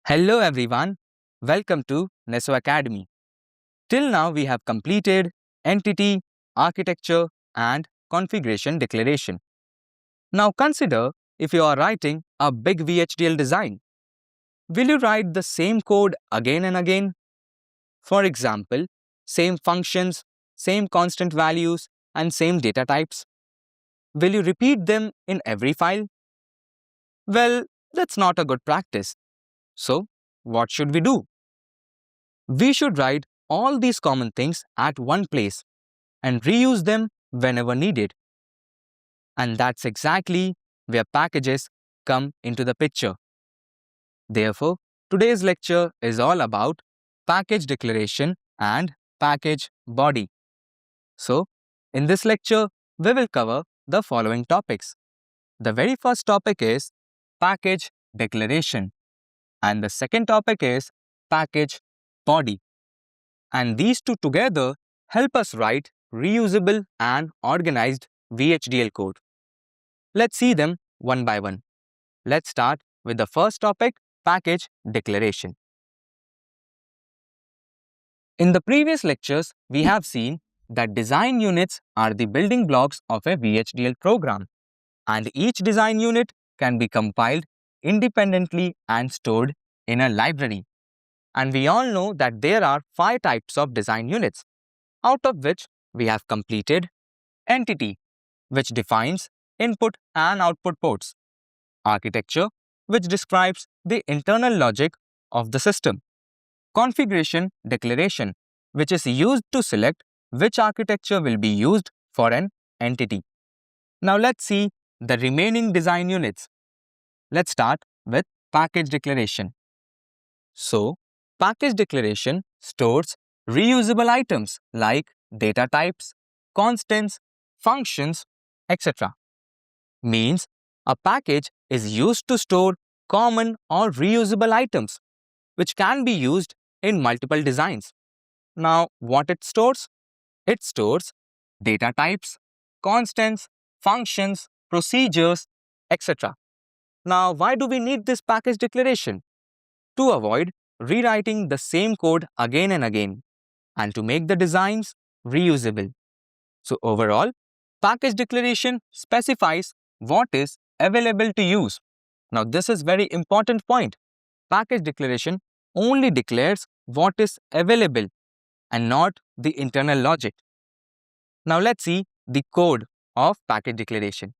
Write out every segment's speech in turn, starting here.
Hello everyone, welcome to Neso Academy. Till now we have completed entity, architecture and configuration declaration. Now consider if you are writing a big VHDL design. Will you write the same code again and again? For example, same functions, same constant values and same data types? Will you repeat them in every file? Well, that's not a good practice. So, what should we do? We should write all these common things at one place and reuse them whenever needed. And that's exactly where packages come into the picture. Therefore, today's lecture is all about package declaration and package body. So, in this lecture, we will cover the following topics. The very first topic is package declaration, and the second topic is package body. And these two together help us write reusable and organized VHDL code. Let's see them one by one. Let's start with the first topic, package declaration. In the previous lectures, we have seen that design units are the building blocks of a VHDL program, and each design unit can be compiled independently and stored in a library. And we all know that there are 5 types of design units, out of which we have completed entity, which defines input and output ports, architecture, which describes the internal logic of the system, configuration declaration, which is used to select which architecture will be used for an entity. Now let's see the remaining design units. Let's start with package declaration. So, package declaration stores reusable items like data types, constants, functions, etc. Means a package is used to store common or reusable items which can be used in multiple designs. Now, what it stores? It stores data types, constants, functions, procedures, etc. Now, why do we need this package declaration? To avoid rewriting the same code again and again, and to make the designs reusable. So overall, package declaration specifies what is available to use. Now this is very important point. Package declaration only declares what is available and not the internal logic. Now let's see the code of package declaration.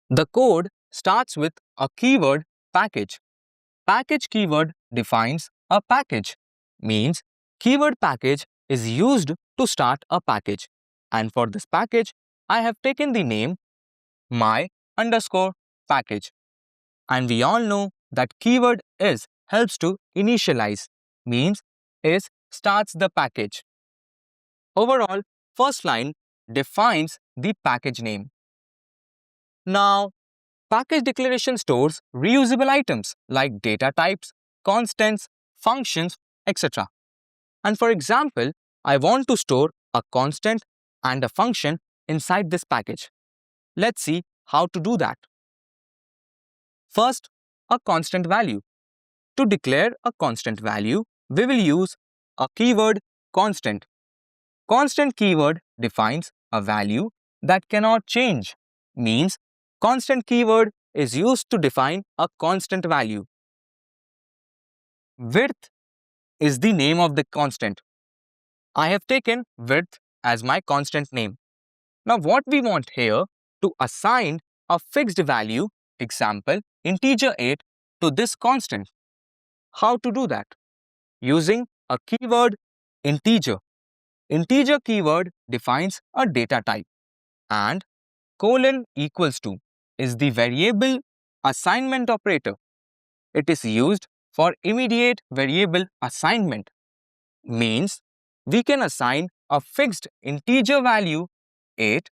The code starts with a keyword package. Package keyword defines a package, means keyword package is used to start a package. And for this package, I have taken the name my underscore package. And we all know that keyword is helps to initialize, means is starts the package. Overall, first line defines the package name. Now, package declaration stores reusable items like data types, constants, functions, etc. And for example, I want to store a constant and a function inside this package. Let's see how to do that. First, a constant value. To declare a constant value, we will use a keyword constant. Constant keyword defines a value that cannot change, means constant keyword is used to define a constant value. Width is the name of the constant. I have taken width as my constant name. Now what we want here to assign a fixed value, example integer 8, to this constant. How to do that? Using a keyword integer. Integer keyword defines a data type, and colon equals to is the variable assignment operator. It is used for immediate variable assignment, means we can assign a fixed integer value 8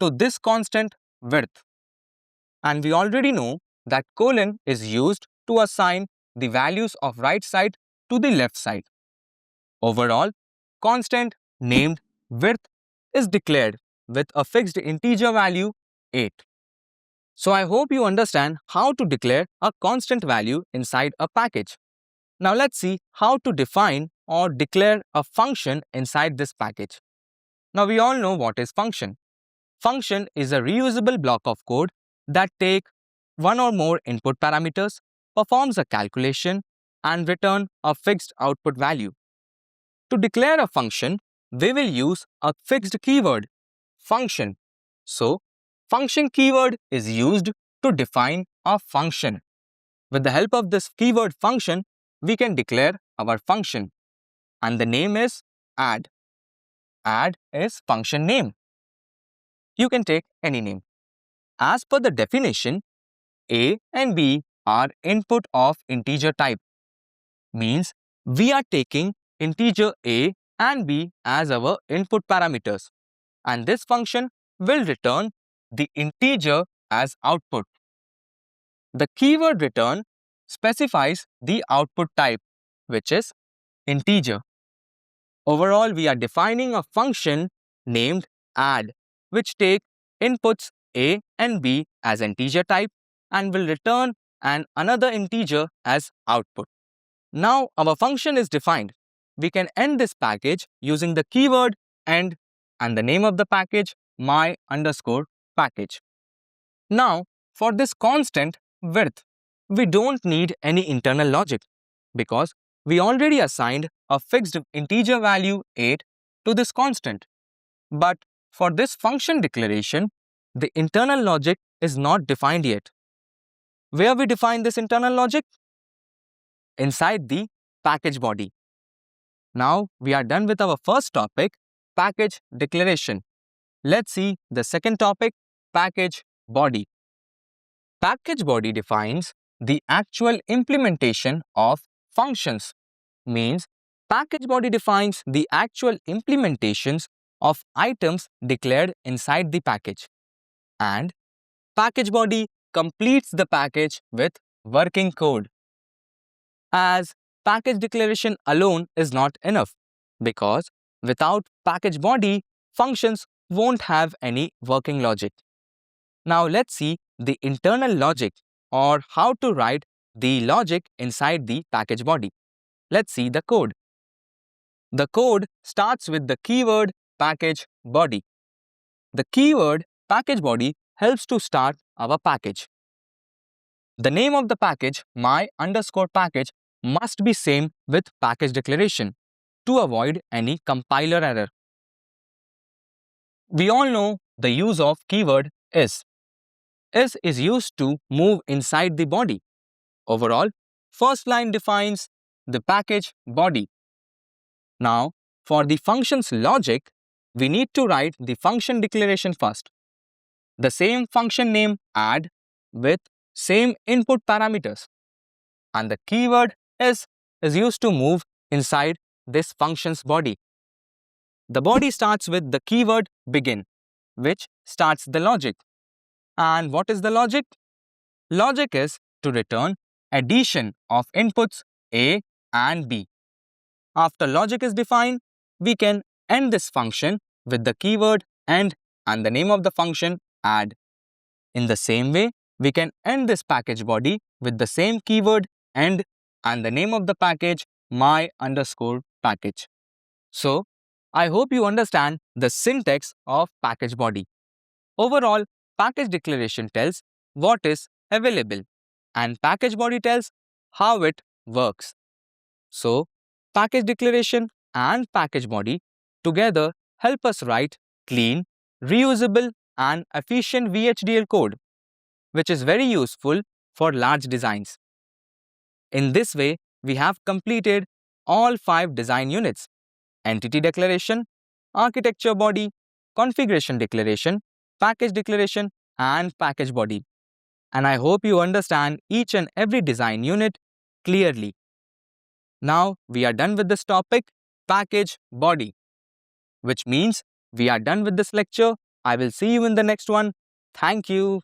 to this constant width. And we already know that colon is used to assign the values of right side to the left side. Overall, constant named width is declared with a fixed integer value 8. So I hope you understand how to declare a constant value inside a package. Now let's see how to define or declare a function inside this package. Now we all know what is function. Function is a reusable block of code that take one or more input parameters, performs a calculation, and return a fixed output value. To declare a function, we will use a fixed keyword, function. So, function keyword is used to define a function. With the help of this keyword function, we can declare our function. And the name is add. Add is function name. You can take any name. As per the definition, A and B are input of integer type. Means we are taking integer A and B as our input parameters. And this function will return the integer as output. The keyword return specifies the output type, which is integer. Overall, we are defining a function named add, which take inputs A and B as integer type and will return another integer as output. Now our function is defined. We can end this package using the keyword end and the name of the package my underscore package. Now for this constant width, we don't need any internal logic because we already assigned a fixed integer value 8 to this constant. But for this function declaration, the internal logic is not defined yet. Where we define this internal logic? Inside the package body. Now we are done with our first topic, package declaration. Let's see the second topic, package body. Package body defines the actual implementation of functions. Means package body defines the actual implementations of items declared inside the package. And package body completes the package with working code. As package declaration alone is not enough because without package body, functions won't have any working logic. Now let's see the internal logic or how to write the logic inside the package body. Let's see the code. The code starts with the keyword package body. The keyword package body helps to start our package. The name of the package, my underscore package, must be same with package declaration to avoid any compiler error. We all know the use of keyword is. Is used to move inside the body. Overall, first line defines the package body. Now, for the function's logic, we need to write the function declaration first. The same function name add with same input parameters. And the keyword is used to move inside this function's body. The body starts with the keyword begin, which starts the logic. And what is the logic? Logic is to return addition of inputs A and B. After logic is defined, we can end this function with the keyword end and the name of the function add. In the same way, we can end this package body with the same keyword end and the name of the package my underscore package. So, I hope you understand the syntax of package body. Overall, package declaration tells what is available and package body tells how it works. So, package declaration and package body together help us write clean, reusable and efficient VHDL code, which is very useful for large designs. In this way, we have completed all 5 design units: entity declaration, architecture body, configuration declaration, package declaration, and package body. And I hope you understand each and every design unit clearly. Now we are done with this topic, package body, which means we are done with this lecture. I will see you in the next one. Thank you.